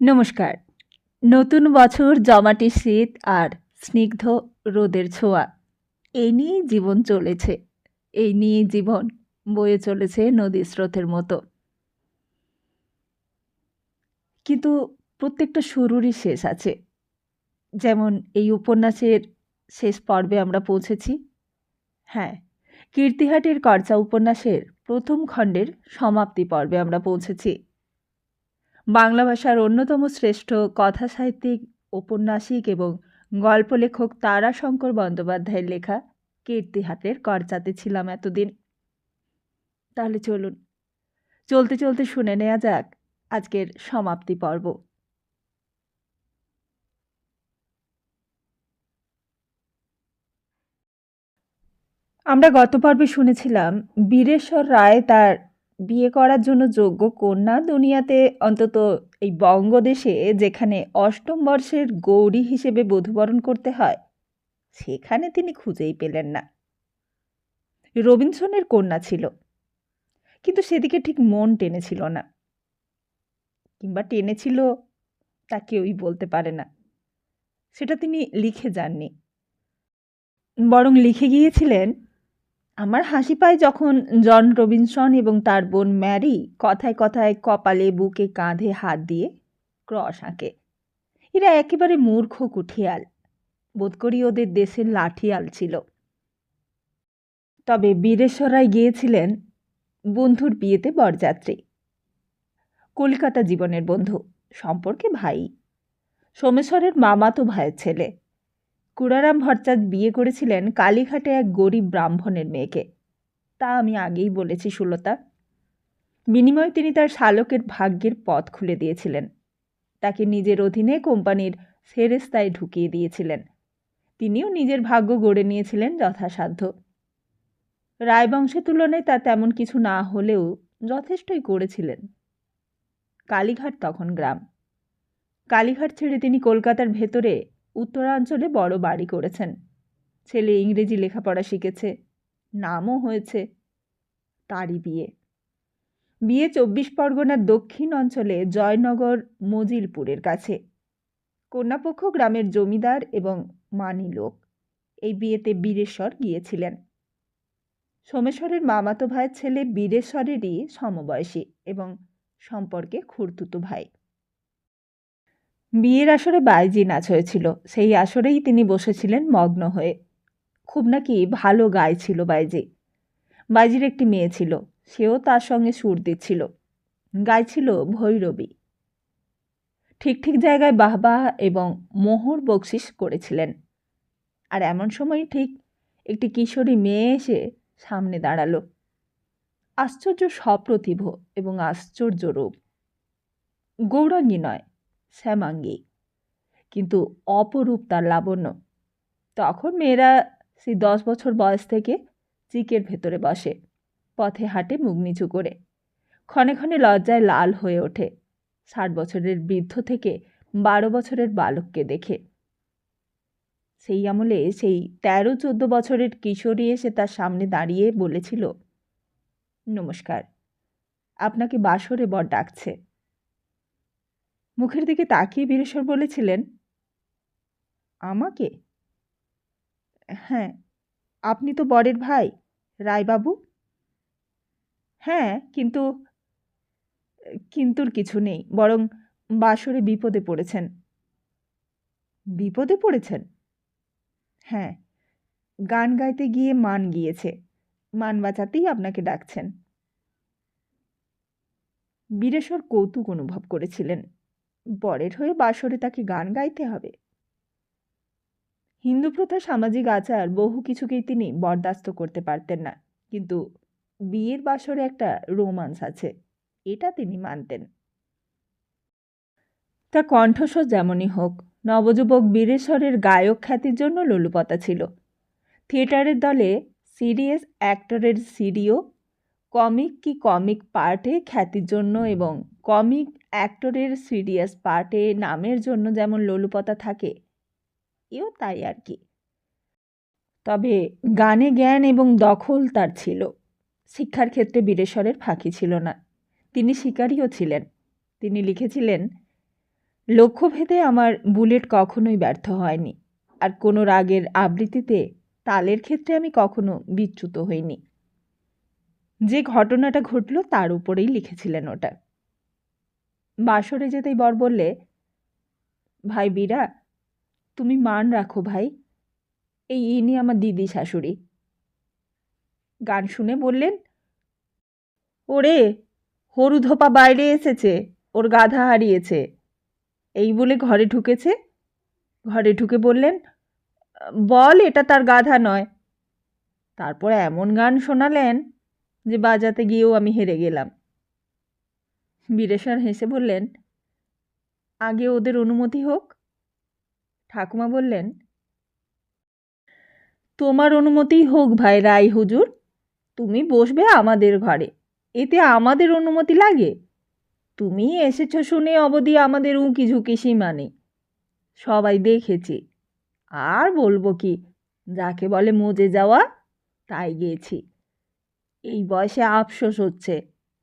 নমস্কার। নতুন বছর, জমাটি শীত আর স্নিগ্ধ রোদের ছোঁয়া। এই নিয়েই জীবন চলেছে। এই নিয়েই জীবন বয়ে চলেছে নদীর স্রোতের মতো। কিন্তু প্রত্যেকটা শুরুরই শেষ আছে। যেমন এই উপন্যাসের শেষ পর্বে আমরা পৌঁছেছি। হ্যাঁ, কীর্তিহাটের কর্চা উপন্যাসের প্রথম খণ্ডের সমাপ্তি পর্বে আমরা পৌঁছেছি। বাংলা ভাষার অন্যতম শ্রেষ্ঠ কথাসাহিত্যিক, ঔপন্যাসিক এবং গল্প লেখক তারাশঙ্কর বন্দ্যোপাধ্যায়ের লেখা কীর্তিহাটের কর্চাতে ছিলাম এতদিন। তাহলে চলুন চলতে চলতে শুনে নেওয়া যাক আজকের সমাপ্তি পর্ব। আমরা গত পর্বে শুনেছিলাম বীরেশ্বর রায় তার বিয়ে করার জন্য যোগ্য কন্যা দুনিয়াতে, অন্তত এই বঙ্গদেশে যেখানে অষ্টম বর্ষের গৌরী হিসেবে বধূবরণ করতে হয়, সেখানে তিনি খুঁজেই পেলেন না। রবিনসনের কন্যা ছিল, কিন্তু সেদিকে ঠিক মন টেনেছিল না, কিংবা টেনেছিল তা কেউই বলতে পারে না। সেটা তিনি লিখে যাননি, বরং লিখে গিয়েছিলেন, আমার হাসি পায় যখন জন রবিনসন এবং তার বোন ম্যারি কথায় কথায় কপালে, বুকে, কাঁধে হাত দিয়ে ক্রস আঁকে। এরা একেবারে মূর্খ কুঠিয়াল, বোধ করি ওদের দেশের লাঠিয়াল ছিল। তবে বীরেশ্বর রায় গিয়েছিলেন বন্ধুর বিয়েতে বরযাত্রী। কলকাতা জীবনের বন্ধু, সম্পর্কে ভাই, সোমেশ্বরের মামাতো ভাইয়ের ছেলে। কুড়ারাম ভট্টাচার্য বিয়ে করেছিলেন কালীঘাটে এক গরিব ব্রাহ্মণের মেয়েকে, তা আমি আগেই বলেছি সুলতা। বিনিময়ে তিনি তার শালকের ভাগ্যের পথ খুলে দিয়েছিলেন, তাকে নিজের অধীনে কোম্পানির সেরেস্তায় ঢুকিয়ে দিয়েছিলেন। তিনিও নিজের ভাগ্য গড়ে নিয়েছিলেন যথাসাধ্য। রায়বংশের তুলনায় তা তেমন কিছু না হলেও যথেষ্টই করেছিলেন। কালীঘাট তখন গ্রাম। কালীঘাট ছেড়ে তিনি কলকাতার ভেতরে উত্তরাঞ্চলে বড় বাড়ি করেছেন। ছেলে ইংরেজি লেখাপড়া শিখেছে, নামও হয়েছে। তারই বিয়ে। 24 পরগনার দক্ষিণ অঞ্চলে জয়নগর মজিলপুরের কাছে। কন্যাপক্ষ গ্রামের জমিদার এবং মানি লোক। এই বিয়েতে বীরেশ্বর গিয়েছিলেন। সোমেশ্বরের মামাতো ভাইয়ের ছেলে বীরেশ্বরেরই সমবয়সী এবং সম্পর্কে খুড়তুতো ভাই। বিয়ের আসরে বাইজি নাচ হয়েছিল, সেই আসরেই তিনি বসেছিলেন মগ্ন হয়ে। খুব নাকি ভালো গাইছিল বাইজি। বাইজির একটি মেয়ে ছিল, সেও তার সঙ্গে সুর দিচ্ছিল, গাইছিল ভৈরবী। ঠিক ঠিক জায়গায় বাহবাহ এবং মোহর বকশিস করেছিলেন। আর এমন সময় ঠিক একটি কিশোরী মেয়ে এসে সামনে দাঁড়ালো। আশ্চর্য সপ্রতিভ এবং আশ্চর্য রূপ। গৌরাঙ্গী নয়, শ্যামাঙ্গী, কিন্তু অপরূপ তার লাবণ্য। তখন মেয়েরা সেই 10 বছর বয়স থেকে চিকের ভেতরে বসে, পথে হাঁটে মুখ নিচু করে, ক্ষণে ক্ষণে লজ্জায় লাল হয়ে ওঠে 60 বছরের বৃদ্ধ থেকে 12 বছরের বালককে দেখে। সেই আমলে সেই 13-14 বছরের কিশোরী এসে তার সামনে দাঁড়িয়ে বলেছিল, নমস্কার, আপনাকে বাসরে বর ডাকছে। মুখের দিকে তাকিয়ে বীরেশ্বর বলেছিলেন, আমাকে? হ্যাঁ, আপনি তো বরের ভাই, রায়বাবু। হ্যাঁ, কিন্তু কিন্তুর কিছু নেই, বরং বাসরে বিপদে পড়েছেন। বিপদে পড়েছেন? হ্যাঁ, গান গাইতে গিয়ে মান গিয়েছে, মান বাঁচাতেই আপনাকে ডাকছেন। বীরেশ্বর কৌতুক অনুভব করেছিলেন, বরের হয়ে বাসরে তাকে গান গাইতে হবে। হিন্দু প্রথা, সামাজিক আচার বহু কিছুকেই তিনি বরদাস্ত করতে পারতেন না, কিন্তু বিয়ের বাসরে একটা রোমান্স আছে, এটা তিনি মানতেন। তা কণ্ঠস্বর যেমনই হোক, নবযুবক বীরেশ্বরের গায়ক খ্যাতির জন্য লোলুপতা ছিল। থিয়েটারের দলে সিরিয়াস অ্যাক্টরের সিডিও, কমিক কি কমিক পার্টে খ্যাতির জন্য এবং কমিক অ্যাক্টরের সিরিয়াস পার্টে নামের জন্য যেমন লোলুপতা থাকে, এও তাই আর কি। তবে গানে জ্ঞান এবং দখল তার ছিল। শিক্ষার ক্ষেত্রে বীরেশ্বরের ফাঁকি ছিল না, তিনি শিকারীও ছিলেন। তিনি লিখেছিলেন, লক্ষ্যভেদে আমার বুলেট কখনোই ব্যর্থ হয়নি, আর কোনো রাগের আবৃত্তিতে তালের ক্ষেত্রে আমি কখনো বিচ্যুত হইনি। যে ঘটনাটা ঘটল তার উপরেই লিখেছিলেন ওটা। বাসরে যেতেই বর বললে, ভাই বীরা, তুমি মান রাখো ভাই, ইনি আমার দিদি শাশুড়ি। গান শুনে বললেন, ওরে হরু ধোপা বাইরে এসেছে, ওর গাধা হারিয়েছে, এই বলে ঘরে ঢুকেছে। ঘরে ঢুকে বললেন, বল এটা তার গাধা নয়। তারপর এমন গান শোনালেন যে বাজাতে গিয়েও আমি হেরে গেলাম। বীরেশ্বর হেসে বললেন, আগে ওদের অনুমতি হোক। ঠাকুমা বললেন, তোমার অনুমতিই হোক ভাই রাই হুজুর, তুমি বসবে আমাদের ঘরে, এতে আমাদের অনুমতি লাগে? তুমি এসেছ শুনে অবধি আমাদের উঁকি ঝুঁকি সীমা নেই, সবাই দেখেছি। আর বলবো কি, যাকে বলে মজে যাওয়া তাই গেয়েছি। এই বয়সে আফসোস হচ্ছে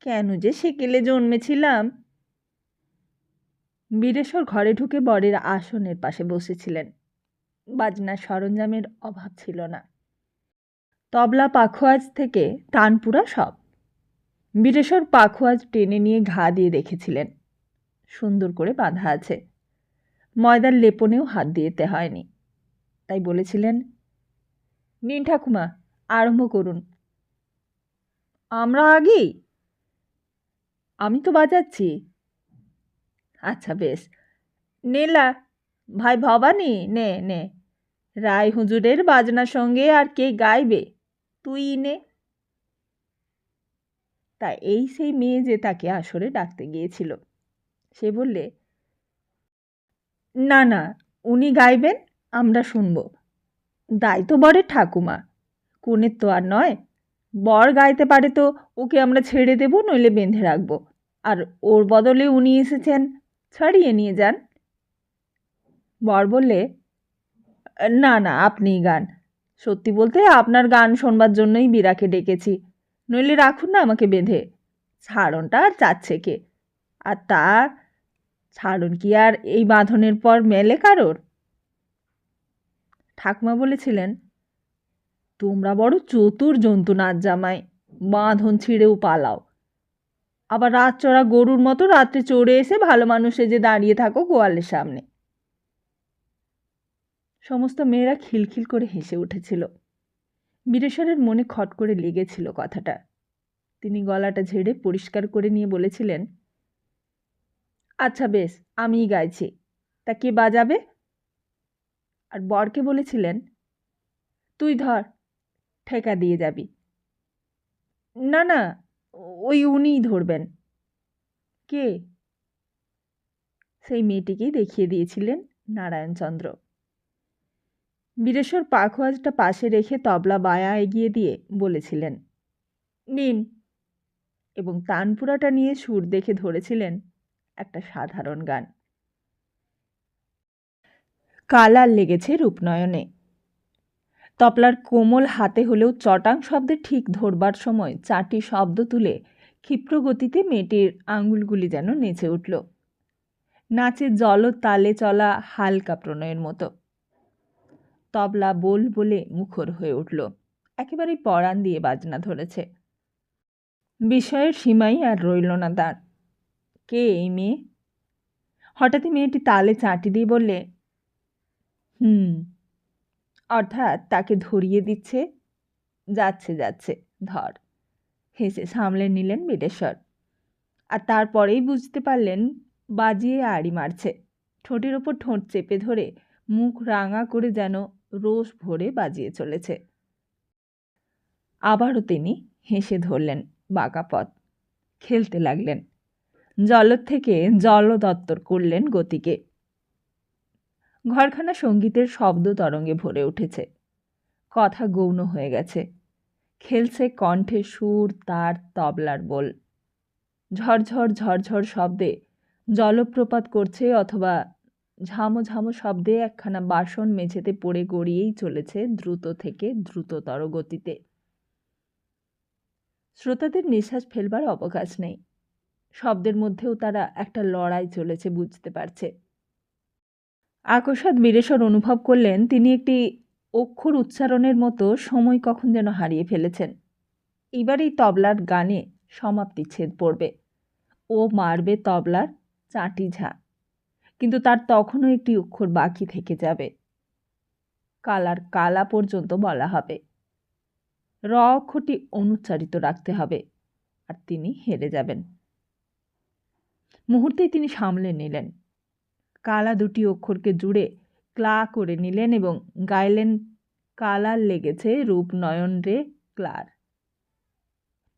কেন যে সেকেলে জন্মেছিলাম। বীরেশ্বর ঘরে ঢুকে বরের আসনের পাশে বসেছিলেন। বাজনার সরঞ্জামের অভাব ছিল না, তবলা পাখোয়াজ থেকে তানপুরা সব। বীরেশ্বর পাখোয়াজ টেনে নিয়ে ঘা দিয়ে রেখেছিলেন, সুন্দর করে বাঁধা আছে, ময়দার লেপনেও হাত দিতে হয়নি। তাই বলেছিলেন, নিন ঠাকুমা, আরম্ভ করুন। আমরা আগেই? আমি তো বাজাচ্ছি। আচ্ছা বেশ। নেলা, ভাই ভবানী, নে নে, রায় হুজুরের বাজনার সঙ্গে আর কে গাইবে, তুই নে। তা এই সেই মেয়ে যে তাকে আসরে ডাকতে গিয়েছিল। সে বললে, না না, উনি গাইবেন, আমরা শুনব। দায় তো বরের ঠাকুমা, কনের তো আর নয়। বর গাইতে পারে তো ওকে আমরা ছেড়ে দেব, নইলে বেঁধে রাখবো, আর ওর বদলে উনি এসেছেন, ছাড়িয়ে নিয়ে যান। বর বললে, না না, আপনিই গান। সত্যি বলতে আপনার গান শোনবার জন্যই বীরাকে ডেকেছি, নইলে রাখুন না আমাকে বেঁধে, ছাড়নটা আর চাচ্ছে কে? আর তা ছাড়ন কি আর এই বাঁধনের পর মেলে কারোর? ঠাকুমা বলেছিলেন, তোমরা বড় চতুর জন্তু নাচ জামাই, বাঁধন ছিঁড়েও পালাও, আবার রাত চড়া গরুর মতো রাত্রে চড়ে এসে ভালো মানুষে যে দাঁড়িয়ে থাকো গোয়ালের সামনে। সমস্ত মেয়েরা খিলখিল করে হেসে উঠেছিল। বীরেশ্বরের মনে খট করে লেগেছিল কথাটা। তিনি গলাটা ঝেড়ে পরিষ্কার করে নিয়ে বলেছিলেন, আচ্ছা বেশ, আমিই গাইছি, তা কে বাজাবে? আর বরকে বলেছিলেন, তুই ধর, ঠেকা দিয়ে যাবি। না না, ওই উনিই ধরবেন। কে? সেই মেয়েটিকেই দেখিয়ে দিয়েছিলেন নারায়ণচন্দ্র। বীরেশ্বর পাখোয়াজটা পাশে রেখে তবলা বায়া এগিয়ে দিয়ে বলেছিলেন, নিন, এবং তানপুরাটা নিয়ে সুর দেখে ধরেছিলেন একটা সাধারণ গান। কালার লেগেছে রূপনয়নে। তবলার কোমল হাতে হলেও চটাং শব্দে ঠিক ধরবার সময় চারটি শব্দ তুলে ক্ষিপ্র গতিতে মেয়েটির আঙুলগুলি যেন নেচে উঠল, নাচে জল তালে চলা হালকা প্রণয়ের মতো। তবলা বোল বলে মুখর হয়ে উঠল, একেবারেই পরাণ দিয়ে বাজনা ধরেছে। বিস্ময়ের সীমাই আর রইল না তার। কে এই মেয়ে? হঠাৎই মেয়েটি তালে চাঁটি দিয়ে বললে, অর্থাৎ তাকে ধরিয়ে দিচ্ছে, যাচ্ছে যাচ্ছে, ধর। হেসে সামলে নিলেন বীরেশ্বর, আর তারপরেই বুঝতে পারলেন বাজিয়ে আড়ি মারছে, ঠোঁটের ওপর ঠোঁট চেপে ধরে মুখ রাঙা করে যেন রোষ ভরে বাজিয়ে চলেছে। আবারও তিনি হেসে ধরলেন বাঁকা পথ, খেলতে লাগলেন, জলত থেকে জলদত্তর করলেন গতিকে। ঘরখানা সঙ্গীতের শব্দ তরঙ্গে ভরে উঠেছে, কথা গৌণ হয়ে গেছে, খেলছে কণ্ঠে সুর, তার, তবলার বোল। ঝরঝর ঝরঝর শব্দে জলপ্রপাত করছে, অথবা ঝামো ঝামো শব্দে একখানা বাসন মেঝেতে পড়ে গড়িয়েই চলেছে দ্রুত থেকে দ্রুততর গতিতে। শ্রোতাদের নিঃশ্বাস ফেলবার অবকাশ নেই, শব্দের মধ্যেও তারা একটা লড়াই চলেছে বুঝতে পারছে। আকস্মাৎ বীরেশ্বর অনুভব করলেন তিনি একটি অক্ষর উচ্চারণের মতো সময় কখন যেন হারিয়ে ফেলেছেন। এবার এই তবলার গানে সমাপ্তিচ্ছেদ পড়বে। ও মারবে তবলার চাটি ঝা, কিন্তু তার তখনও একটি অক্ষর বাকি থেকে যাবে। কালার কালা পর্যন্ত বলা হবে। র অক্ষরটি অনুচ্চারিত রাখতে হবে, আর তিনি হেরে যাবেন। মুহূর্তেই তিনি সামলে নিলেন। কালা দুটি অক্ষরকে জুড়ে ক্লা করে নিলেন এবং গাইলেন, কালার লেগেছে রূপ নয়ন রে ক্লার।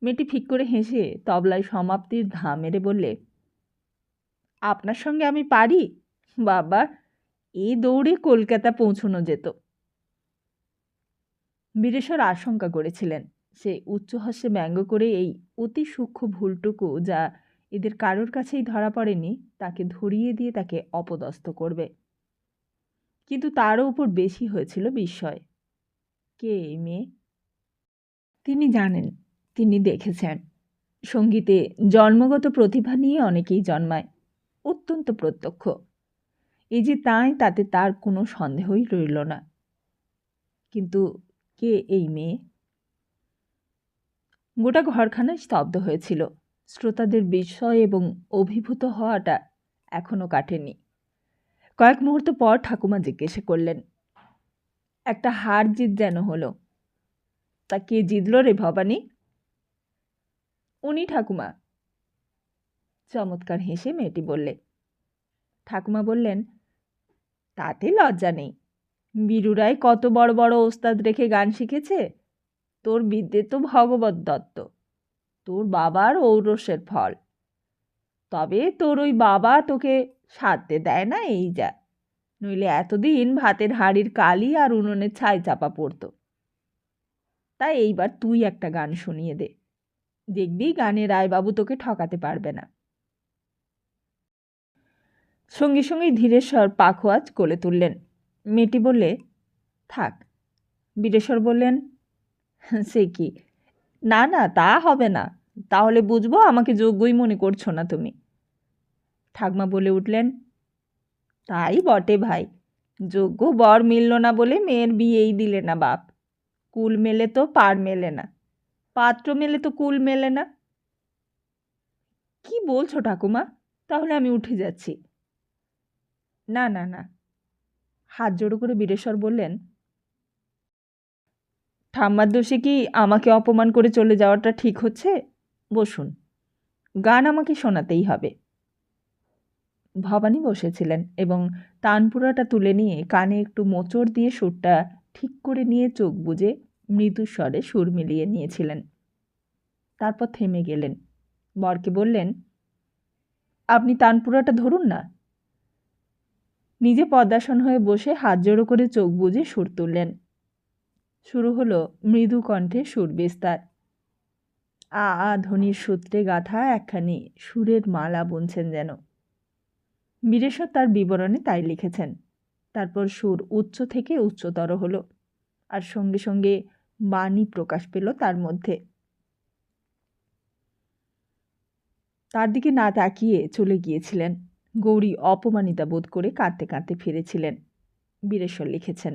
মেয়েটি ফিক করে হেসে তবলায় সমাপ্তির ধা মেরে বললে, আপনার সঙ্গে আমি পারি বাবা, এই দৌড়ে কলকাতা পৌঁছানো যেত। বীরেশ্বর আশঙ্কা করেছিলেন সে উচ্চহাস্যে ব্যঙ্গ করে এই অতি সূক্ষ্ম ভুলটুকু, যা এদের কারোর কাছেই ধরা পড়েনি, তাকে ধরিয়ে দিয়ে তাকে অপদস্থ করবে। কিন্তু তারও উপর বেশি হয়েছিল বিস্ময়। কে এই মেয়ে? তিনি জানেন, তিনি দেখেছেন। সঙ্গীতে জন্মগত প্রতিভা নিয়ে অনেকেই জন্মায়, অত্যন্ত প্রত্যক্ষ। এই যে তাই, তাতে তার কোনো সন্দেহই রইল না। কিন্তু কে এই মেয়ে? গোটা ঘরখানা স্তব্ধ হয়েছিল। শ্রোতাদের বিস্ময় এবং অভিভূত হওয়াটা এখনও কাটেনি। কয়েক মুহূর্ত পর ঠাকুমা জিজ্ঞেস করলেন, একটা হার জিত যেন হলো, তা কে জিতল রে ভবানী? উনি ঠাকুমা। চমৎকার হেসে মেয়েটি বললে। ঠাকুমা বললেন, তাতে লজ্জা নেই। বীরুরাই কত বড় বড় ওস্তাদ রেখে গান শিখেছে। তোর বিদ্যে তো ভগবত দত্ত, তোর বাবার ঔরসের ফল। তবে তোর ওই বাবা তোকে সারতে দেয় না, এই যা, নইলে এতদিন ভাতের হাঁড়ির কালি আর উনুনের ছাই চাপা পড়তো। তাই এইবার তুই একটা গান শুনিয়ে দে, দেখবি গানে রায়বাবু তোকে ঠকাতে পারবে না। সঙ্গে সঙ্গেই ধীরেশ্বর পাখোয়াজ কোলে তুললেন। মেয়েটি বললে, থাক। বীরেশ্বর বললেন, সে কি, না না, তা হবে না, তাহলে বুঝবো আমাকে যোগ্যই মনে করছো না তুমি। ঠাকমা বলে উঠলেন, তাই বটে ভাই, যোগ্য বর মিলল না বলে মেয়ের বিয়েই দিলে না বাপ। কুল মেলে তো পার মেলে না, পাত্র মেলে তো কুল মেলে না। কি বলছো ঠাকুমা? তাহলে আমি উঠে যাচ্ছি। না না না, হাত জোড়ো করে বীরেশ্বর বললেন, ঠাম্মার দোষে কি আমাকে অপমান করে চলে যাওয়াটা ঠিক হচ্ছে? বসুন, গান আমাকে শোনাতেই হবে। ভবানী বসেছিলেন এবং তানপুরাটা তুলে নিয়ে কানে একটু মোচড় দিয়ে সুরটা ঠিক করে নিয়ে চোখ বুজে মৃদু স্বরে সুর মিলিয়ে নিয়েছিলেন। তারপর থেমে গেলেন। বরকে বললেন, আপনি তানপুরাটা ধরুন না। নিজে পদ্মাসন হয়ে বসে হাত জোড়ো করে চোখ বুজে সুর তুললেন। শুরু হলো মৃদু কণ্ঠে সুর বিস্তার। আ আ ধ্বনির সূত্রে গাঁথা একখানি সুরের মালা বুনছেন যেন। বীরেশ্বর তার বিবরণে তাই লিখেছেন। তারপর সুর উচ্চ থেকে উচ্চতর হলো, আর সঙ্গে সঙ্গে বাণী প্রকাশ পেল তার মধ্যে। তার দিকে না তাকিয়ে চলে গিয়েছিলেন। গৌরী অপমানিতা বোধ করে কাঁদতে কাঁদতে ফিরেছিলেন। বীরেশ্বর লিখেছেন,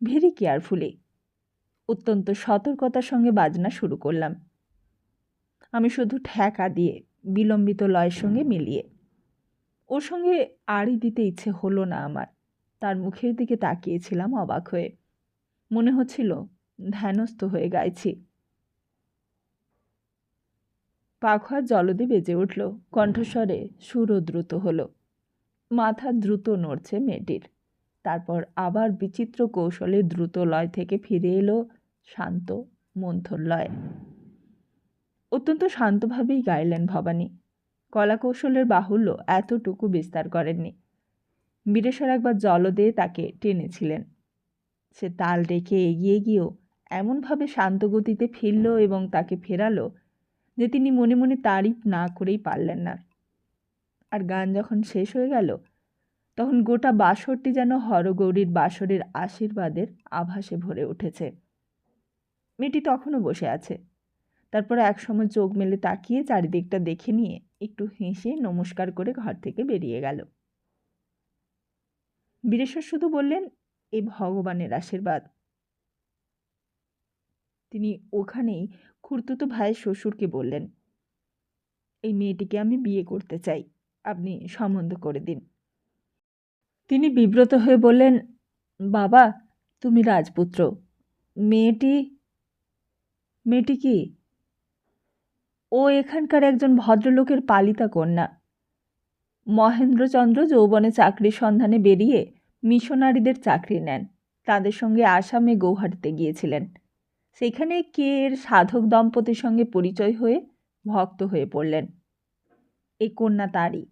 ভেরি কেয়ারফুলি, অত্যন্ত সতর্কতার সঙ্গে বাজনা শুরু করলাম। আমি শুধু ঠেকা দিয়ে, বিলম্বিত লয়ের সঙ্গে মিলিয়ে। ওর সঙ্গে আড়ি দিতে ইচ্ছে হলো না আমার। তার মুখের দিকে তাকিয়েছিলাম অবাক হয়ে। মনে হচ্ছিল ধ্যানস্থ হয়ে গাইছি। পাখোয়ার জলদে বেজে উঠল, কণ্ঠস্বরে সুরও দ্রুত হলো। মাথা দ্রুত নড়ছে মেয়েটির। তারপর আবার বিচিত্র কৌশলে দ্রুত লয় থেকে ফিরে এলো শান্ত মন্থর লয়। অত্যন্ত শান্তভাবেই গাইলেন ভবানী। কলাকৌশলের বাহুল্য এতটুকু বিস্তার করেননি। বীরেশ্বর একবার জলদে তাকে টেনেছিলেন। সে তাল রেখে এগিয়ে গিয়েও এমনভাবে শান্ত গতিতে ফিরল এবং তাকে ফেরালো যে তিনি মনে মনে তারিফ না করেই পারলেন না। আর গান যখন শেষ হয়ে গেল, তখন গোটা বাসরটি যেন হরগৌরীর বাসরের আশীর্বাদের আভাসে ভরে উঠেছে। মেয়েটি তখনও বসে আছে। তারপর একসময় চোখ মেলে তাকিয়ে চারিদিকটা দেখে নিয়ে একটু হেসে নমস্কার করে ঘর থেকে বেরিয়ে গেল। বীরেশ্বর শুধু বললেন, এই ভগবানের আশীর্বাদ। তিনি ওখানেই খুড়তুতো ভাইয়ের শ্বশুরকে বললেন, এই মেয়েটিকে আমি বিয়ে করতে চাই, আপনি সম্বন্ধ করে দিন। তিনি বিব্রত হয়ে বললেন, বাবা, তুমি রাজপুত্র, মেয়েটি মেয়েটি কি? ও এখানকার একজন ভদ্রলোকের পালিতা কন্যা। মহেন্দ্রচন্দ্র যৌবনে চাকরির সন্ধানে বেরিয়ে মিশনারিদের চাকরি নেন। তাদের সঙ্গে আসামে গৌহাটিতে গিয়েছিলেন। সেখানে কে এর সাধক দম্পতির সঙ্গে পরিচয় হয়ে ভক্ত হয়ে পড়লেন। এই কন্যা তারই।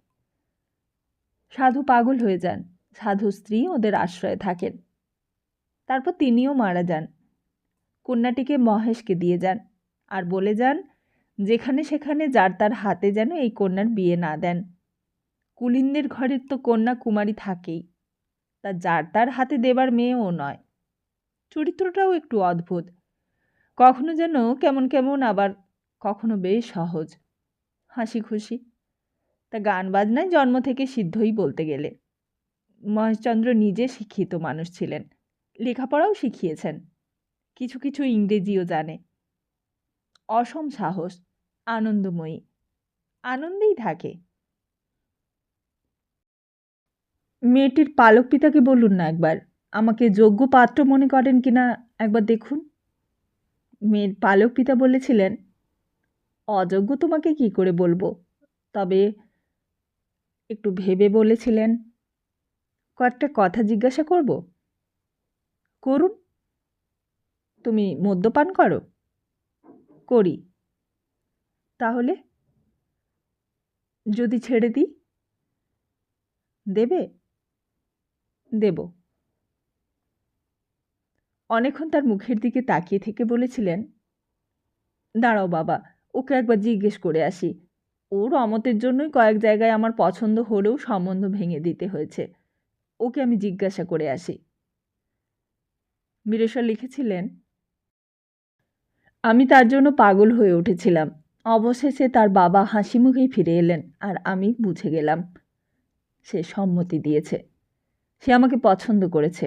সাধু পাগল হয়ে যান, সাধু স্ত্রী ওদের আশ্রয়ে থাকেন। তারপর তিনিও মারা যান। কন্যাটিকে মহেশকে দিয়ে যান, আর বলে যান যেখানে সেখানে যার তার হাতে যেন এই কন্যার বিয়ে না দেন। কুলিনদের ঘরের তো কন্যা কুমারী থাকেই, তা যার তার হাতে দেবার মেয়েও নয়। চরিত্রটাও একটু অদ্ভুত, কখনো যেন কেমন কেমন, আবার কখনো বেশ সহজ, হাসি খুশি। তা গান বাজনায় জন্ম থেকে সিদ্ধই বলতে গেলে। মহেশচন্দ্র নিজে শিক্ষিত মানুষ ছিলেন, লেখাপড়াও শিখিয়েছেন, কিছু কিছু ইংরেজিও জানে। অসম সাহস, আনন্দময়ী, আনন্দেই থাকে। মেয়েটির পালক পিতাকে বলুন না একবার, আমাকে যোগ্য পাত্র মনে করেন কিনা একবার দেখুন। মেয়ের পালক পিতা বলেছিলেন, অযোগ্য তোমাকে কি করে বলবো, তবে একটু ভেবে বলেছিলেন, কয়েকটা কথা জিজ্ঞাসা করব। করুন। তুমি মদ্যপান করো? করি। তাহলে যদি ছেড়ে দিই? দেবে? দেব। অনেকক্ষণ তার মুখের দিকে তাকিয়ে থেকে বলেছিলেন, দাঁড়াও বাবা, ওকে একবার জিজ্ঞেস করে আসি। ওর অমতের জন্যই কয়েক জায়গায় আমার পছন্দ হলেও সম্বন্ধ ভেঙে দিতে হয়েছে। ওকে আমি জিজ্ঞাসা করে আসি। বীরেশ্বর লিখেছিলেন, আমি তার জন্য পাগল হয়ে উঠেছিলাম। অবশেষে তার বাবা হাসি মুখেই ফিরে এলেন, আর আমি বুঝে গেলাম সে সম্মতি দিয়েছে, সে আমাকে পছন্দ করেছে।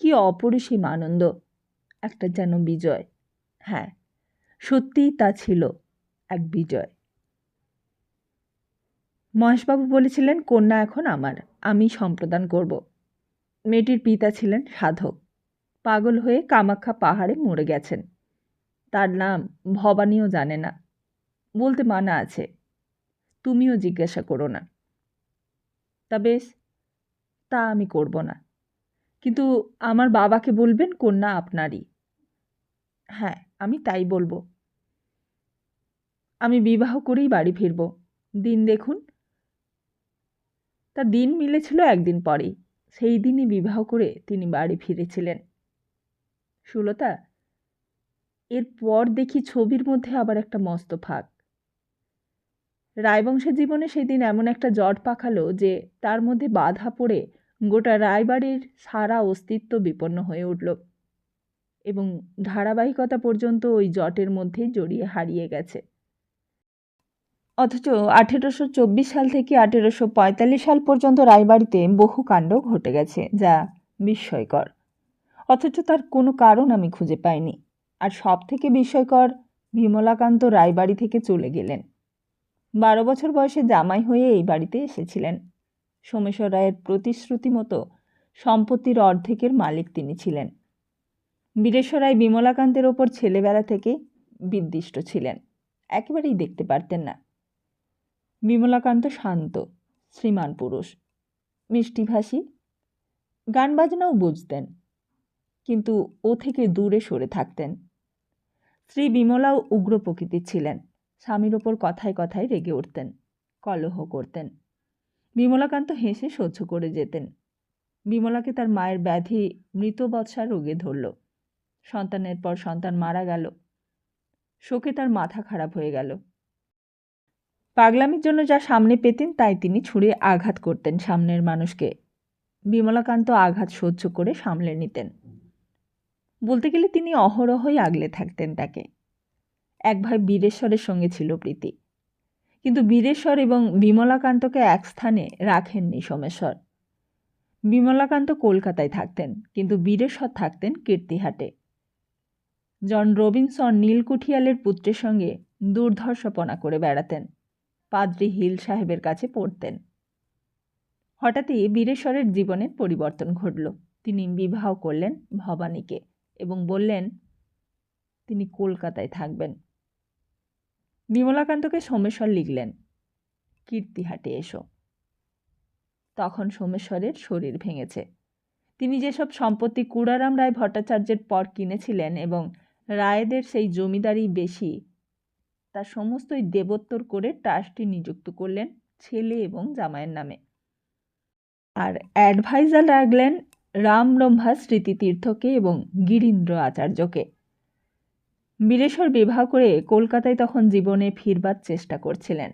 কি অপরিসীম আনন্দ, একটা যেন বিজয়। হ্যাঁ, সত্যিই তা ছিল এক বিজয়। মহেশবাবু বলেছিলেন, কন্যা এখন আমার, আমি সম্প্রদান করব। মেয়েটির পিতা ছিলেন সাধক, পাগল হয়ে কামাখ্যা পাহাড়ে মরে গেছেন। তার নাম ভবানীও জানে না, বলতে মানা আছে। তুমিও জিজ্ঞাসা করো না। তা বেশ, তা আমি করব না, কিন্তু আমার বাবাকে বলবেন কন্যা আপনারই। হ্যাঁ, আমি তাই বলবো। আমি বিবাহ করেই বাড়ি ফিরব। দিন দেখুন। তা দিন মিলেছিল একদিন পরেই, সেই দিনই বিবাহ করে তিনি বাড়ি ফিরেছিলেন। সুলতা, এরপর দেখি ছবির মধ্যে আবার একটা মস্ত ফাঁক। রায়বংশের জীবনে সেদিন এমন একটা জট পাকালো যে তার মধ্যে বাধা পড়ে গোটা রায়বাড়ির সারা অস্তিত্ব বিপন্ন হয়ে উঠল, এবং ধারাবাহিকতা পর্যন্ত ওই জটের মধ্যেই জড়িয়ে হারিয়ে গেছে। অথচ 1824 সাল থেকে 1845 সাল পর্যন্ত রায়বাড়িতে বহু কাণ্ড ঘটে গেছে, যা বিস্ময়কর। অথচ তার কোনো কারণ আমি খুঁজে পাইনি। আর সব থেকে বিস্ময়কর, বিমলাকান্ত রায়বাড়ি থেকে চলে গেলেন। 12 বছর বয়সে জামাই হয়ে এই বাড়িতে এসেছিলেন। সোমেশ্বর রায়ের প্রতিশ্রুতি মতো সম্পত্তির অর্ধেকের মালিক তিনি ছিলেন। বীরেশ্বর রায় বিমলাকান্তের ওপর ছেলেবেলা থেকে বিদ্বিষ্ট ছিলেন, একেবারেই দেখতে পারতেন না। বিমলাকান্ত শান্ত, শ্রীমান পুরুষ, মিষ্টিভাষী, গান বাজনাও বুঝতেন, কিন্তু ও থেকে দূরে সরে থাকতেন। স্ত্রী বিমলাও উগ্র প্রকৃতির ছিলেন, স্বামীর ওপর কথায় কথায় রেগে উঠতেন, কলহ করতেন। বিমলাকান্ত হেসে সহ্য করে যেতেন। বিমলাকে তার মায়ের ব্যাধি মৃতবৎসা রোগে ধরল। সন্তানের পর সন্তান মারা গেল। শোকে তার মাথা খারাপ হয়ে গেল। পাগলামির জন্য যা সামনে পেতেন তাই তিনি ছুঁড়ে আঘাত করতেন সামনের মানুষকে। বিমলাকান্ত আঘাত সহ্য করে সামলে নিতেন। বলতে গেলে তিনি অহরহই আগলে থাকতেন তাকে। এক ভাই বীরেশ্বরের সঙ্গে ছিল প্রীতি, কিন্তু বীরেশ্বর এবং বিমলাকান্তকে এক স্থানে রাখেননি সোমেশ্বর। বিমলাকান্ত কলকাতায় থাকতেন, কিন্তু বীরেশ্বর থাকতেন কীর্তিহাটে। জন রবিনসন নীলকুঠিয়ালের পুত্রের সঙ্গে দুর্ধর্ষপনা করে বেড়াতেন, পাদ্রী হিল সাহেবের কাছে পড়তেন। হঠাৎই বীরেশ্বরের জীবনের পরিবর্তন ঘটল। তিনি বিবাহ করলেন ভবানীকে এবং বললেন তিনি কলকাতায় থাকবেন। বিমলাকান্তকে সোমেশ্বর লিখলেন, কীর্তিহাটে এসো। তখন সোমেশ্বরের শরীর ভেঙেছে। তিনি যেসব সম্পত্তি কুড়ারাম রায় ভট্টাচার্যের পর কিনেছিলেন এবং রায়দের সেই জমিদারি বেশি, তার সমস্তই দেবোত্তর করে ট্রাস্টি নিযুক্ত করলেন ছেলে এবং জামাইয়ের নামে, আর অ্যাডভাইজার রাখলেন রামব্রহ্মা স্মৃতিতীর্থকে এবং গিরীন্দ্র আচার্যকে। বীরেশ্বর বিবাহ করে কলকাতায় তখন জীবনে ফিরবার চেষ্টা করছিলেন।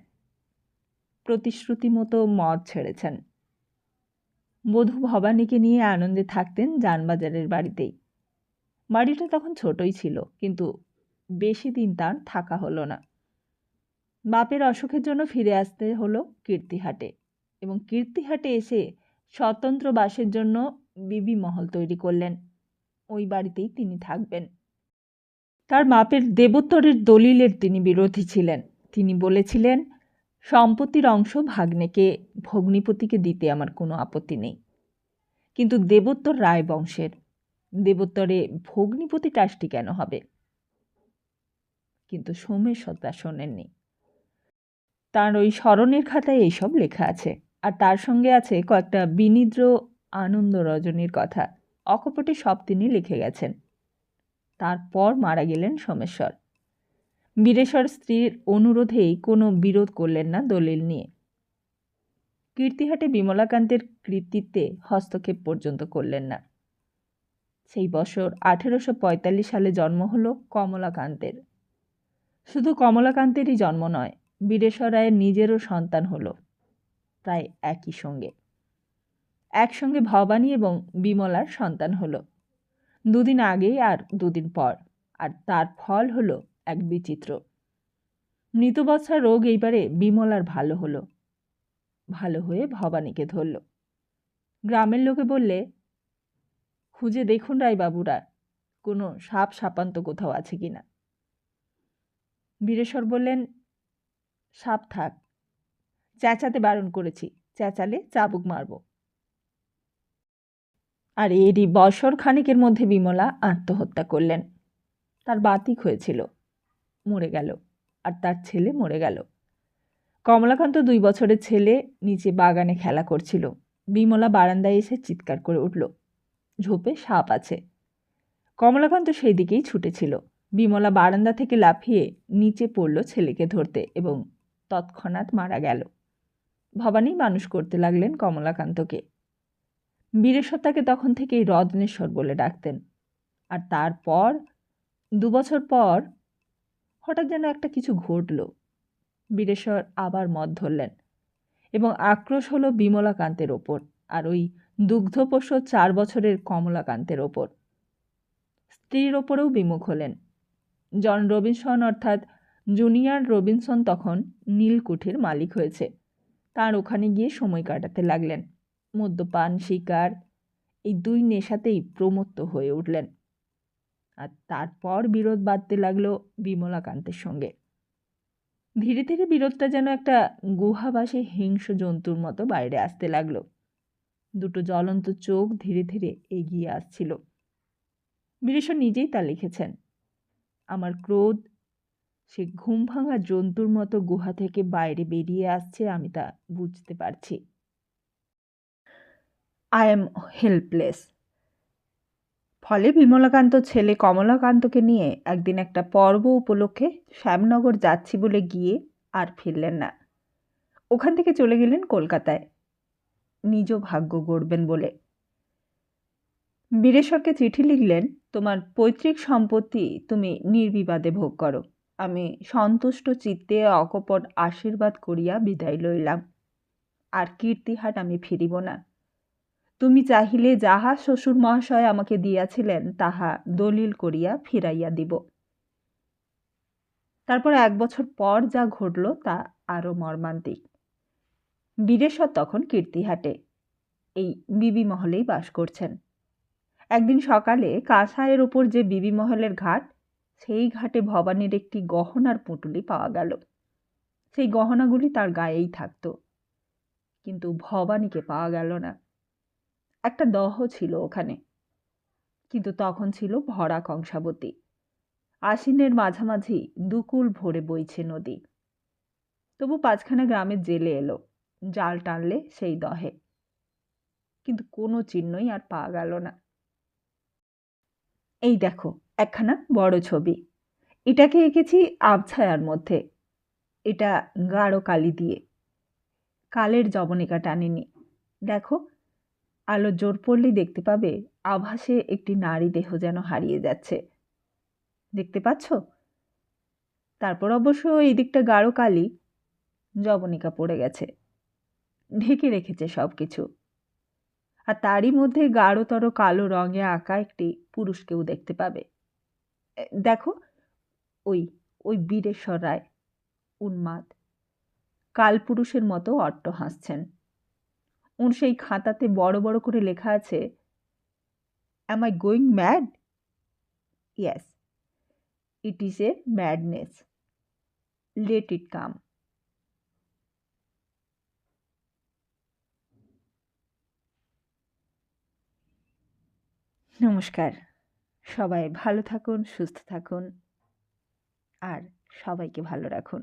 প্রতিশ্রুতি মতো মদ ছেড়েছেন। বধূ ভবানীকে নিয়ে আনন্দে থাকতেন জানবাজারের বাড়িতেই। বাড়িটা তখন ছোটই ছিল, কিন্তু বেশি দিন তার থাকা হলো না। বাপের অসুখের জন্য ফিরে আসতে হলো কীর্তিহাটে, এবং কীর্তিহাটে এসে স্বতন্ত্র বাসের জন্য বিবি মহল তৈরি করলেন। ওই বাড়িতেই তিনি থাকবেন। তার বাপের দেবোত্তরের দলিলের তিনি বিরোধী ছিলেন। তিনি বলেছিলেন, সম্পত্তির অংশ ভাগ্নেকে ভগ্নিপতিকে দিতে আমার কোনো আপত্তি নেই, কিন্তু দেবোত্তর রায় বংশের, দেবোত্তরে ভগ্নিপতি ট্রাস্টি কেন হবে? কিন্তু সোমেশ্বর তা শোনেননি। তার ওই স্মরণের খাতায় এইসব লেখা আছে, আর তার সঙ্গে আছে কয়েকটা বিনিদ্র আনন্দ রজনীর কথা। অকপটে সব তিনি লিখে গেছেন। তারপর মারা গেলেন সোমেশ্বর। বীরেশ্বর স্ত্রীর অনুরোধেই কোনো বিরোধ করলেন না দলিল নিয়ে। কীর্তিহাটে বিমলাকান্তের কৃতিত্বে হস্তক্ষেপ পর্যন্ত করলেন না। সেই বছর 1845 সালে জন্ম হলো কমলাকান্তের। শুধু কমলাকান্তেরই জন্ম নয়, বীরেশ্বর রায়ের নিজেরও সন্তান হলো প্রায় একই সঙ্গে। একসঙ্গে ভবানী এবং বিমলার সন্তান হলো, দুদিন আগেই আর দুদিন পর, আর তার ফল হলো এক বিচিত্র। মৃতবৎসা রোগ এইবারে বিমলার ভালো হলো, ভালো হয়ে ভবানীকে ধরল। গ্রামের লোকে বললে, খুঁজে দেখুন রায়বাবুরা, কোনো সাপ সাপান্ত কোথাও আছে কিনা। বীরেশ্বর বললেন, সাপ থাক, চেঁচাতে বারণ করেছি, চেঁচালে চাবুক মারব। আর এরই বছর খানিকের মধ্যে বিমলা আত্মহত্যা করলেন। তার বাতিক হয়েছিল, মরে গেল, আর তার ছেলে মরে গেল। কমলাকান্ত 2 বছরের ছেলে নিচে বাগানে খেলা করছিল। বিমলা বারান্দায় এসে চিৎকার করে উঠল, ঝোপে সাপ আছে। কমলাকান্ত সেই দিকেই ছুটেছিল। বিমলা বারান্দা থেকে লাফিয়ে নিচে পড়ল ছেলেকে ধরতে, এবং তৎক্ষণাৎ মারা গেল। ভবানী মানুষ করতে লাগলেন কমলাকান্তকে। বীরেশ্বর তাকে তখন থেকেই রত্নেশ্বর বলে ডাকতেন। আর তারপর 2 বছর পর হঠাৎ যেন একটা কিছু ঘটল। বীরেশ্বর আবার মদ ধরলেন, এবং আক্রোশ হলো বিমলাকান্তের ওপর, আর ওই দুগ্ধপোষ্য 4 বছরের কমলাকান্তের ওপর। স্ত্রীর ওপরেও বিমুখ হলেন। জন রবিনসন অর্থাৎ জুনিয়র রবিনসন তখন নীলকুঠির মালিক হয়েছে। তার ওখানে গিয়ে সময় কাটাতে লাগলেন। মদ্যপান, শিকার, এই 2 নেশাতেই প্রমত্ত হয়ে উঠলেন। আর তারপর বিরোধ বাঁধতে লাগলো বিমলাকান্তের সঙ্গে। ধীরে ধীরে বিরোধটা যেন একটা গুহাবাসী হিংস্র জন্তুর মতো বাইরে আসতে লাগলো। 2 জ্বলন্ত চোখ ধীরে ধীরে এগিয়ে আসছিল। বীরেশ্বর নিজেই তা লিখেছেন, আমার ক্রোধ সে ঘুম ভাঙা জন্তুর মতো গুহা থেকে বাইরে বেরিয়ে আসছে, আমি তা বুঝতে পারছি। I am helpless. ফলে বিমলাকান্ত ছেলে কমলাকান্তকে নিয়ে একদিন একটা পর্ব উপলক্ষে শ্যামনগর যাচ্ছি বলে গিয়ে আর ফিরলেন না। ওখান থেকে চলে গেলেন কলকাতায়, নিজ ভাগ্য গড়বেন বলে। বীরেশ্বরকে চিঠি লিখলেন, তোমার পৈতৃক সম্পত্তি তুমি নির্বিবাদে ভোগ করো। আমি সন্তুষ্ট চিত্তে অকপট আশীর্বাদ করিয়া বিদায় লইলাম। আর কীর্তিহাট আমি ফিরিব না। তুমি চাহিলে যাহা শ্বশুর মহাশয় আমাকে দিয়াছিলেন তাহা দলিল করিয়া ফিরাইয়া দিব। তারপর 1 বছর পর যা ঘটল তা আরও মর্মান্তিক। বীরেশ্বর তখন কীর্তিহাটে। এই বিবি মহলেই বাস করছেন। একদিন সকালে কাঁসাইয়ের ওপর যে বিবি মহলের ঘাট, সেই ঘাটে ভবানীর একটি গহনার পুঁটুলি পাওয়া গেল। সেই গহনাগুলি তার গায়েই থাকত, কিন্তু ভবানীকে পাওয়া গেল না। একটা দহ ছিল ওখানে, কিন্তু তখন ছিল ভরা কংসাবতী। আশ্বিনের মাঝামাঝি দুকুল ভরে বইছে নদী। তবু 5খানা গ্রামের জেলে এলো, জাল টানলে সেই দহে, কিন্তু কোনো চিহ্নই আর পাওয়া গেল না। এই দেখো একখানা বড় ছবি, এটাকে এঁকেছি আবছায়ার মধ্যে। এটা গাঢ় কালি দিয়ে, কালের জবনিকা টানিনি। দেখো, আলো জোর পড়লেই দেখতে পাবে আভাসে একটি নারী দেহ যেন হারিয়ে যাচ্ছে। দেখতে পাচ্ছ? তারপর অবশ্য এই দিকটা গাঢ় কালি, জবনিকা পড়ে গেছে, ঢেকে রেখেছে সব কিছু। আর তারই মধ্যে গাঢ়তর কালো রঙে আঁকা একটি পুরুষকেও দেখতে পাবে। দেখো, ওই ওই বীরেশ্বর রায়, উন্মাদ, কালপুরুষের মতো অট্ট হাসছেন। ওর সেই খাতাতে বড় বড় করে লেখা আছে, am I going mad? Yes, it is a madness, let it come. নমস্কার, সবাই ভালো থাকুন, সুস্থ থাকুন, আর সবাইকে ভালো রাখুন।